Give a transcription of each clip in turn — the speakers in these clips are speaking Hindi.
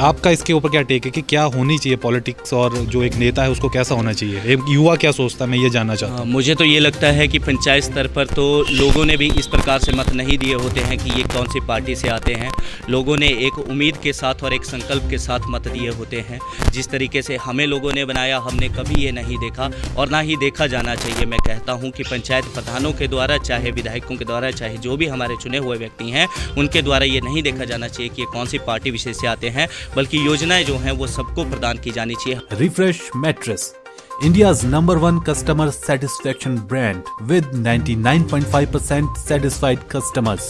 आपका इसके ऊपर क्या टेक है कि क्या होनी चाहिए पॉलिटिक्स, और जो एक नेता है उसको कैसा होना चाहिए, एक युवा क्या सोचता है, मैं ये जानना चाहता हूँ। मुझे तो ये लगता है कि पंचायत स्तर पर तो लोगों ने भी इस प्रकार से मत नहीं दिए होते हैं कि ये कौन सी पार्टी से आते हैं। लोगों ने एक उम्मीद के साथ और एक संकल्प के साथ मत दिए होते हैं। जिस तरीके से हमें लोगों ने बनाया, हमने कभी ये नहीं देखा और ना ही देखा जाना चाहिए। मैं कहता हूँ कि पंचायत प्रधानों के द्वारा, चाहे विधायकों के द्वारा, चाहे जो भी हमारे चुने हुए व्यक्ति हैं, उनके द्वारा ये नहीं देखा जाना चाहिए कि ये कौन सी पार्टी विशेष से आते हैं, बल्कि योजनाएं जो हैं वो सबको प्रदान की जानी चाहिए। Refresh mattress, India's #1 customer satisfaction brand with 99.5% satisfied customers।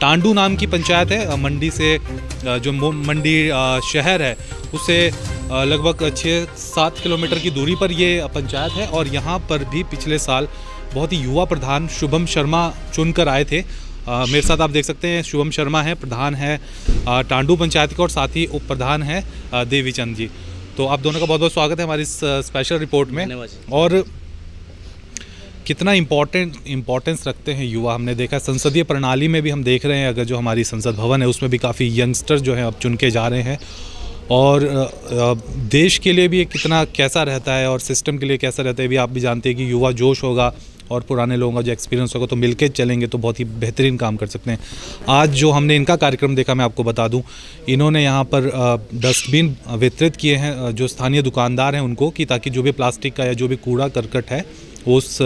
टांडू नाम की पंचायत है, मंडी से जो मंडी शहर है उससे लगभग 6-7 किलोमीटर की दूरी पर ये पंचायत है। और यहाँ पर भी पिछले साल बहुत ही युवा प्रधान शुभम शर्मा चुनकर आए थे। मेरे साथ आप देख सकते हैं शुभम शर्मा है, प्रधान है टांडू पंचायत के, और साथ ही उप प्रधान है देवीचंद जी। तो आप दोनों का बहुत बहुत स्वागत है हमारी इस स्पेशल रिपोर्ट में। और कितना इम्पोर्टेंस रखते हैं युवा, हमने देखा संसदीय प्रणाली में भी हम देख रहे हैं। अगर जो हमारी संसद भवन है उसमें भी काफ़ी यंगस्टर जो हैं अब चुन के जा रहे हैं, और देश के लिए भी कितना कैसा रहता है और सिस्टम के लिए कैसा रहता है भी आप भी जानते हैं कि युवा जोश होगा और पुराने लोगों का जो एक्सपीरियंस होगा तो मिलके चलेंगे तो बहुत ही बेहतरीन काम कर सकते हैं। आज जो हमने इनका कार्यक्रम देखा, मैं आपको बता दूं, इन्होंने यहाँ पर डस्टबिन वितरित किए हैं जो स्थानीय दुकानदार हैं उनको, कि ताकि जो भी प्लास्टिक का या जो भी कूड़ा करकट है उस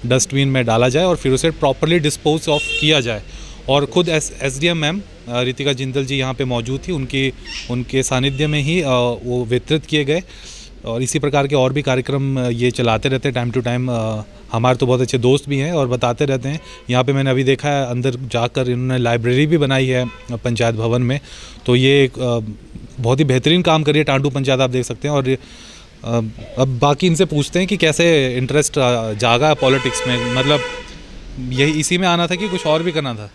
डस्टबिन में डाला जाए और फिर उसे प्रॉपरली डिस्पोज ऑफ किया जाए। और ख़ुद SDM मैम रितिका जिंदल जी यहाँ पे मौजूद थी, उनके सानिध्य में ही वो वितरित किए गए। और इसी प्रकार के और भी कार्यक्रम ये चलाते रहते हैं टाइम टू टाइम। हमारे तो बहुत अच्छे दोस्त भी हैं और बताते रहते हैं। यहाँ पे मैंने अभी देखा है अंदर जाकर इन्होंने लाइब्रेरी भी बनाई है पंचायत भवन में। तो ये एक बहुत ही बेहतरीन काम करिए टांडू पंचायत, आप देख सकते हैं। और अब बाकी इनसे पूछते हैं कि कैसे इंटरेस्ट जागा पॉलिटिक्स में, मतलब यही इसी में आना था कि कुछ और भी करना था।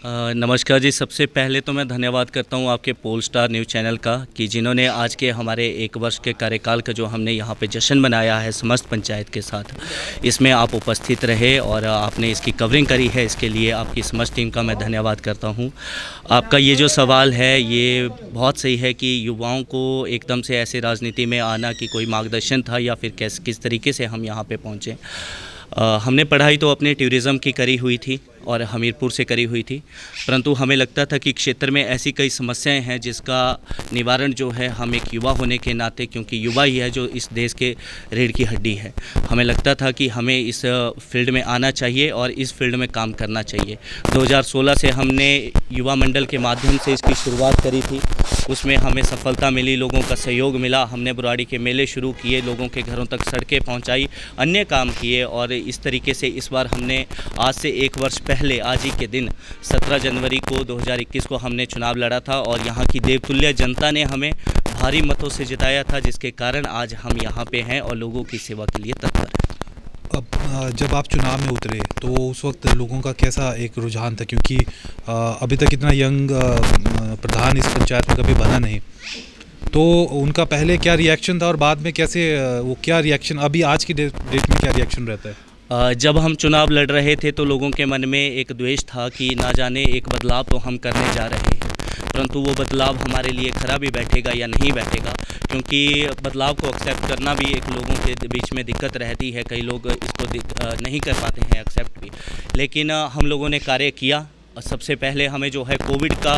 नमस्कार जी, सबसे पहले तो मैं धन्यवाद करता हूं आपके पोलस्टार न्यूज़ चैनल का कि जिन्होंने आज के हमारे 1 वर्ष के कार्यकाल का जो हमने यहां पे जश्न बनाया है समस्त पंचायत के साथ, इसमें आप उपस्थित रहे और आपने इसकी कवरिंग करी है। इसके लिए आपकी समस्त टीम का मैं धन्यवाद करता हूं। आपका ये जो सवाल है ये बहुत सही है कि युवाओं को एकदम से ऐसे राजनीति में आना की कोई मार्गदर्शन था या फिर किस तरीके से हम यहाँ पर पहुँचे। हमने पढ़ाई तो अपने टूरिज़्म की करी हुई थी और हमीरपुर से करी हुई थी, परंतु हमें लगता था कि क्षेत्र में ऐसी कई समस्याएं हैं जिसका निवारण जो है हम एक युवा होने के नाते, क्योंकि युवा ही है जो इस देश के रीढ़ की हड्डी है, हमें लगता था कि हमें इस फील्ड में आना चाहिए और इस फील्ड में काम करना चाहिए। 2016 से हमने युवा मंडल के माध्यम से इसकी शुरुआत करी थी, उसमें हमें सफलता मिली, लोगों का सहयोग मिला। हमने बुराड़ी के मेले शुरू किए, लोगों के घरों तक सड़कें पहुँचाई, अन्य काम किए। और इस तरीके से इस बार हमने आज से 1 वर्ष पहले आज ही के दिन 17 जनवरी को 2021 को हमने चुनाव लड़ा था और यहाँ की देवतुल्य जनता ने हमें भारी मतों से जिताया था, जिसके कारण आज हम यहाँ पे हैं और लोगों की सेवा के लिए तत्पर हैं। अब जब आप चुनाव में उतरे तो उस वक्त लोगों का कैसा एक रुझान था, क्योंकि अभी तक इतना यंग प्रधान इस पंचायत में कभी बना नहीं, तो उनका पहले क्या रिएक्शन था और बाद में कैसे वो क्या रिएक्शन, अभी आज की डेट में क्या रिएक्शन रहता है? जब हम चुनाव लड़ रहे थे तो लोगों के मन में एक द्वेष था कि ना जाने एक बदलाव तो हम करने जा रहे हैं, परंतु वो बदलाव हमारे लिए खरा भी बैठेगा या नहीं बैठेगा, क्योंकि बदलाव को एक्सेप्ट करना भी एक लोगों के बीच में दिक्कत रहती है। कई लोग इसको नहीं कर पाते हैं एक्सेप्ट भी, लेकिन हम लोगों ने कार्य किया। सबसे पहले हमें जो है कोविड का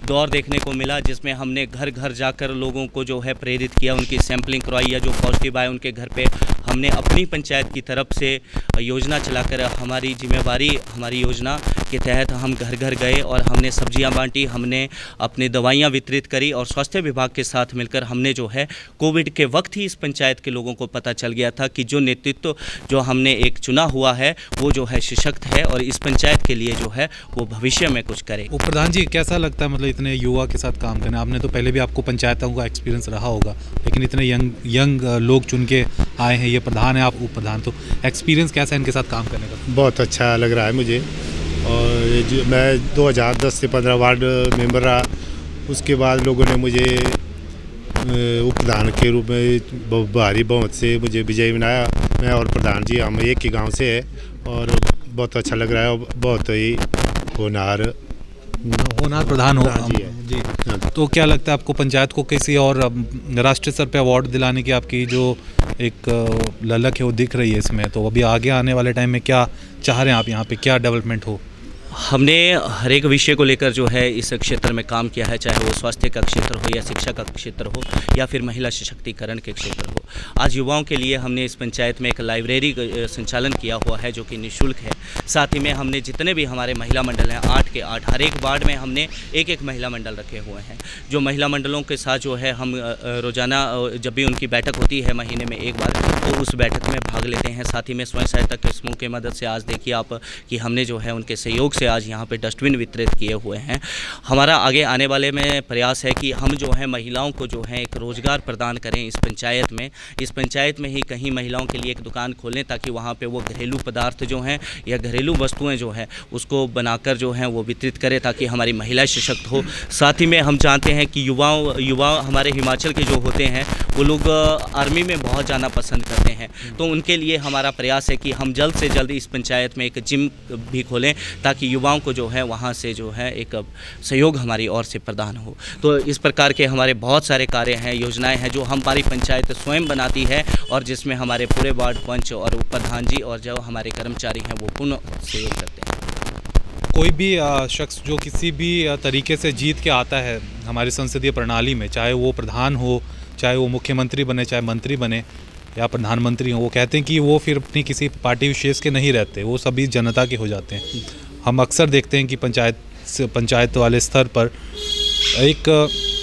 दौर देखने को मिला, जिसमें हमने घर घर जाकर लोगों को जो है प्रेरित किया, उनकी सैंपलिंग करवाई, या जो पॉजिटिव आए उनके घर पे हमने अपनी पंचायत की तरफ से योजना चलाकर हमारी जिम्मेवारी, हमारी योजना के तहत हम घर घर गए और हमने सब्जियां बांटी, हमने अपनी दवाइयां वितरित करी और स्वास्थ्य विभाग के साथ मिलकर हमने जो है कोविड के वक्त ही इस पंचायत के लोगों को पता चल गया था कि जो नेतृत्व जो हमने एक चुना हुआ है वो जो है सशक्त है और इस पंचायत के लिए जो है वो भविष्य में कुछ करे। उप प्रधान जी, कैसा लगता है मतलब इतने युवा के साथ काम करना? आपने तो पहले भी आपको पंचायतों का एक्सपीरियंस रहा होगा, लेकिन इतने यंग लोग चुन के आए हैं, ये प्रधान है, आप उप प्रधान, तो एक्सपीरियंस कैसा है इनके साथ काम करने का? बहुत अच्छा लग रहा है मुझे। और मैं 2010 से 15 वार्ड मेंबर रहा, उसके बाद लोगों ने मुझे उप प्रधान के रूप में भारी बहुमत से मुझे विजयी बनाया। मैं और प्रधान जी हम एक ही गांव से है और बहुत अच्छा लग रहा है और बहुत ही होनहार प्रधान हो जी है। जी। तो क्या लगता है आपको, पंचायत को किसी और राष्ट्रीय स्तर पे अवार्ड दिलाने की आपकी जो एक ललक है वो दिख रही है इसमें? तो अभी आगे आने वाले टाइम में क्या चाह रहे हैं आप, यहाँ पे क्या डेवलपमेंट हो? हमने हर एक विषय को लेकर जो है इस क्षेत्र में काम किया है, चाहे वो स्वास्थ्य का क्षेत्र हो या शिक्षा का क्षेत्र हो या फिर महिला सशक्तिकरण के क्षेत्र हो। आज युवाओं के लिए हमने इस पंचायत में एक लाइब्रेरी संचालन किया हुआ है जो कि निःशुल्क है। साथ ही में हमने जितने भी हमारे महिला मंडल हैं 8 के 8, हर एक वार्ड में हमने एक एक महिला मंडल रखे हुए हैं। जो महिला मंडलों के साथ जो है हम रोज़ाना जब भी उनकी बैठक होती है महीने में एक बार, तो उस बैठक में भाग लेते हैं। साथ ही में स्वयं सहायता के समूह की मदद से आज देखिए आप कि हमने जो है उनके सहयोग से आज यहाँ पे डस्टबिन वितरित किए हुए हैं। हमारा आगे आने वाले में प्रयास है कि हम जो है महिलाओं को जो है एक रोज़गार प्रदान करें इस पंचायत में। इस पंचायत में ही कहीं महिलाओं के लिए एक दुकान खोलें ताकि वहाँ पे वो घरेलू पदार्थ जो हैं या घरेलू वस्तुएं जो हैं उसको बनाकर जो हैं वो वितरित करें ताकि हमारी महिलाएं सशक्त हो। साथ ही में हम जानते हैं कि युवा हमारे हिमाचल के जो होते हैं वो लोग आर्मी में बहुत जाना पसंद करते हैं, तो उनके लिए हमारा प्रयास है कि हम जल्द से जल्द इस पंचायत में एक जिम भी खोलें ताकि युवाओं को जो है वहाँ से जो है एक सहयोग हमारी ओर से प्रदान हो। तो इस प्रकार के हमारे बहुत सारे कार्य हैं, योजनाएं हैं जो हमारी पंचायत स्वयं बनाती है और जिसमें हमारे पूरे वार्ड पंच और उप प्रधान जी और जो हमारे कर्मचारी हैं वो पूर्ण सहयोग करते हैं। कोई भी शख्स जो किसी भी तरीके से जीत के आता है हमारी संसदीय प्रणाली में, चाहे वो प्रधान हो, चाहे वो मुख्यमंत्री बने, चाहे मंत्री बने या प्रधानमंत्री हो, वो कहते हैं कि वो फिर अपनी पार्टी विशेष के नहीं रहते, वो सभी जनता के हो जाते हैं। हम अक्सर देखते हैं कि पंचायत वाले स्तर पर एक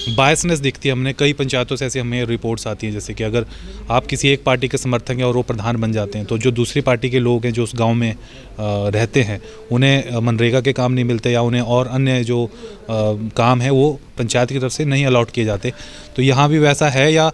बायसनेस दिखती है। हमने कई पंचायतों से ऐसे हमें रिपोर्ट्स आती हैं जैसे कि अगर आप किसी एक पार्टी के समर्थक हैं और वो प्रधान बन जाते हैं तो जो दूसरी पार्टी के लोग हैं जो उस गांव में रहते हैं उन्हें मनरेगा के काम नहीं मिलते या उन्हें और अन्य जो काम है वो पंचायत की तरफ से नहीं अलॉट किए जाते। तो यहाँ भी वैसा है या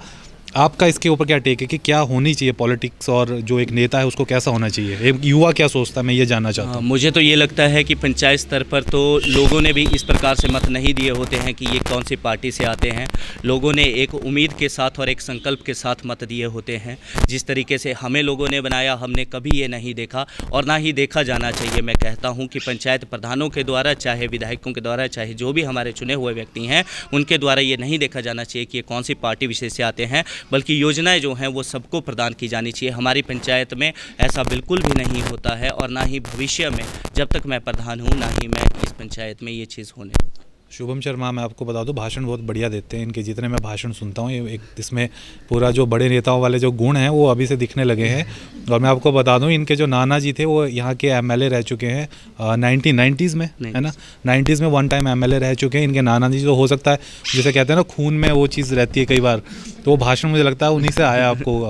आपका इसके ऊपर क्या टेक है कि क्या होनी चाहिए पॉलिटिक्स और जो एक नेता है उसको कैसा होना चाहिए? एक युवा क्या सोचता है, मैं ये जानना चाहता हूँ। मुझे तो ये लगता है कि पंचायत स्तर पर तो लोगों ने भी इस प्रकार से मत नहीं दिए होते हैं कि ये कौन सी पार्टी से आते हैं। लोगों ने एक उम्मीद के साथ और एक संकल्प के साथ मत दिए होते हैं। जिस तरीके से हमें लोगों ने बनाया हमने कभी ये नहीं देखा और ना ही देखा जाना चाहिए। मैं कहता हूँ कि पंचायत प्रधानों के द्वारा, चाहे विधायकों के द्वारा, चाहे जो भी हमारे चुने हुए व्यक्ति हैं उनके द्वारा ये नहीं देखा जाना चाहिए कि ये कौन सी पार्टी विशेष से आते हैं, बल्कि योजनाएं जो हैं वो सबको प्रदान की जानी चाहिए। हमारी पंचायत में ऐसा बिल्कुल भी नहीं होता है और ना ही भविष्य में, जब तक मैं प्रधान हूं, ना ही मैं इस पंचायत में ये चीज़ होने दूंगा। शुभम शर्मा, मैं आपको बता दूं भाषण बहुत बढ़िया देते हैं। इनके जितने मैं भाषण सुनता हूं एक इसमें पूरा जो बड़े नेताओं वाले जो गुण हैं वो अभी से दिखने लगे हैं। और मैं आपको बता दूं इनके जो नाना जी थे वो यहाँ के एमएलए रह चुके हैं 1990s में, है ना, 90s में 1 टाइम एमएलए रह चुके हैं। इनके नाना जी तो हो सकता है जैसे कहते हैं ना खून में वो चीज़ रहती है कई बार, तो वो भाषण मुझे लगता है उन्हीं से आया। आपको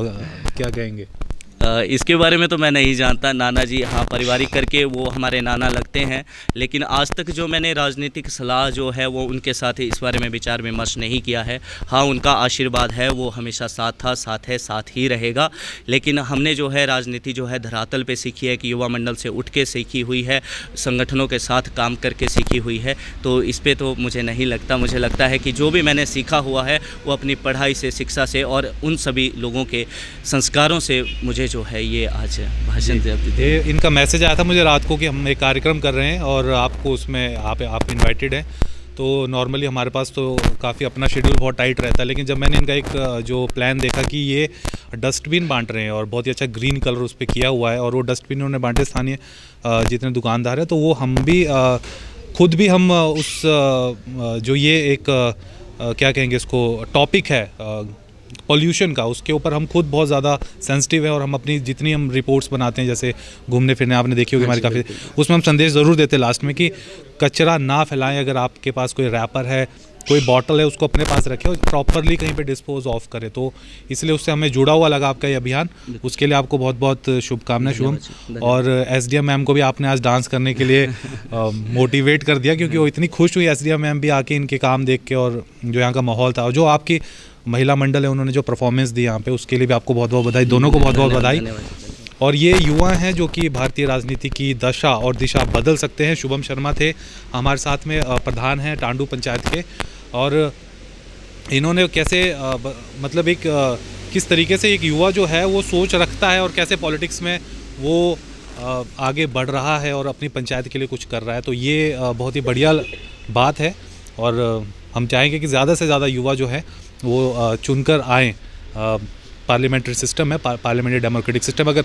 क्या कहेंगे? इसके बारे में तो मैं नहीं जानता। नाना जी हाँ पारिवारिक करके वो हमारे नाना लगते हैं, लेकिन आज तक जो मैंने राजनीतिक सलाह जो है वो उनके साथ इस बारे में विचार विमर्श नहीं किया है। हाँ उनका आशीर्वाद है, वो हमेशा साथ था, साथ है, साथ ही रहेगा। लेकिन हमने जो है राजनीति जो है धरातल पे सीखी है कि युवा मंडल से उठ के सीखी हुई है, संगठनों के साथ काम करके सीखी हुई है। तो इस पर तो मुझे नहीं लगता। मुझे लगता है कि जो भी मैंने सीखा हुआ है वो अपनी पढ़ाई से, शिक्षा से और उन सभी लोगों के संस्कारों से मुझे जो है ये आज भाषण दे। इनका मैसेज आया था मुझे रात को कि हम एक कार्यक्रम कर रहे हैं और आपको उसमें आप इनवाइटेड हैं। तो नॉर्मली हमारे पास तो काफ़ी अपना शेड्यूल बहुत टाइट रहता है, लेकिन जब मैंने इनका एक जो प्लान देखा कि ये डस्टबिन बांट रहे हैं और बहुत ही अच्छा ग्रीन कलर उस पर किया हुआ है और वो डस्टबिन उन्होंने बांटे स्थानीय जितने दुकानदार हैं, तो वो हम भी खुद भी हम उस जो ये एक क्या कहेंगे इसको टॉपिक है पॉल्यूशन का, उसके ऊपर हम खुद बहुत ज़्यादा सेंसिटिव है और हम अपनी जितनी हम रिपोर्ट्स बनाते हैं जैसे घूमने फिरने, आपने देखी होगी हमारी काफ़ी, उसमें हम संदेश ज़रूर देते हैं लास्ट में कि कचरा ना फैलाएं। अगर आपके पास कोई रैपर है, कोई बॉटल है, उसको अपने पास रखें और प्रॉपरली कहीं पे डिस्पोज ऑफ करें। तो इसलिए उससे हमें जुड़ा हुआ लगा आपका ये अभियान, उसके लिए आपको बहुत बहुत शुभकामनाएं शुभम। और एसडीएम मैम को भी आपने आज डांस करने के लिए मोटिवेट कर दिया, क्योंकि वो इतनी खुश हुई एसडीएम मैम भी आके इनके काम देख के और जो यहाँ का माहौल था और जो आपकी महिला मंडल है उन्होंने जो परफॉर्मेंस दी यहाँ पे, उसके लिए भी आपको बहुत बहुत बधाई, दोनों को बहुत बहुत बधाई। और ये युवा हैं जो कि भारतीय राजनीति की दशा और दिशा बदल सकते हैं। शुभम शर्मा थे हमारे साथ में, प्रधान हैं टांडू पंचायत के, और इन्होंने कैसे मतलब एक किस तरीके से एक युवा जो है वो सोच रखता है और कैसे पॉलिटिक्स में वो आगे बढ़ रहा है और अपनी पंचायत के लिए कुछ कर रहा है। तो ये बहुत ही बढ़िया बात है और हम चाहेंगे कि ज़्यादा से ज़्यादा युवा जो है वो चुनकर आएँ। पार्लियामेंट्री सिस्टम है, पार्लियामेंट्री डेमोक्रेटिक सिस्टम, अगर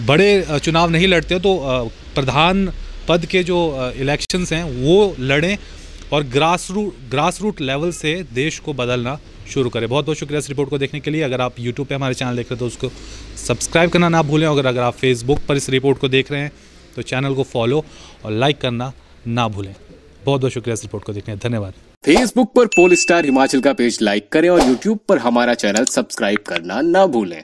बड़े चुनाव नहीं लड़ते हो तो प्रधान पद के जो इलेक्शंस हैं वो लड़ें और ग्रास रूट लेवल से देश को बदलना शुरू करें। बहुत बहुत शुक्रिया इस रिपोर्ट को देखने के लिए। अगर आप यूट्यूब पे हमारे चैनल देख रहे हो तो उसको सब्सक्राइब करना ना भूलें। अगर आप फेसबुक पर इस रिपोर्ट को देख रहे हैं तो चैनल को फॉलो और लाइक करना ना भूलें। बहुत बहुत शुक्रिया इस रिपोर्ट को देखने, धन्यवाद। फेसबुक पर पोलस्टार हिमाचल का पेज लाइक करें और यूट्यूब पर हमारा चैनल सब्सक्राइब करना ना भूलें।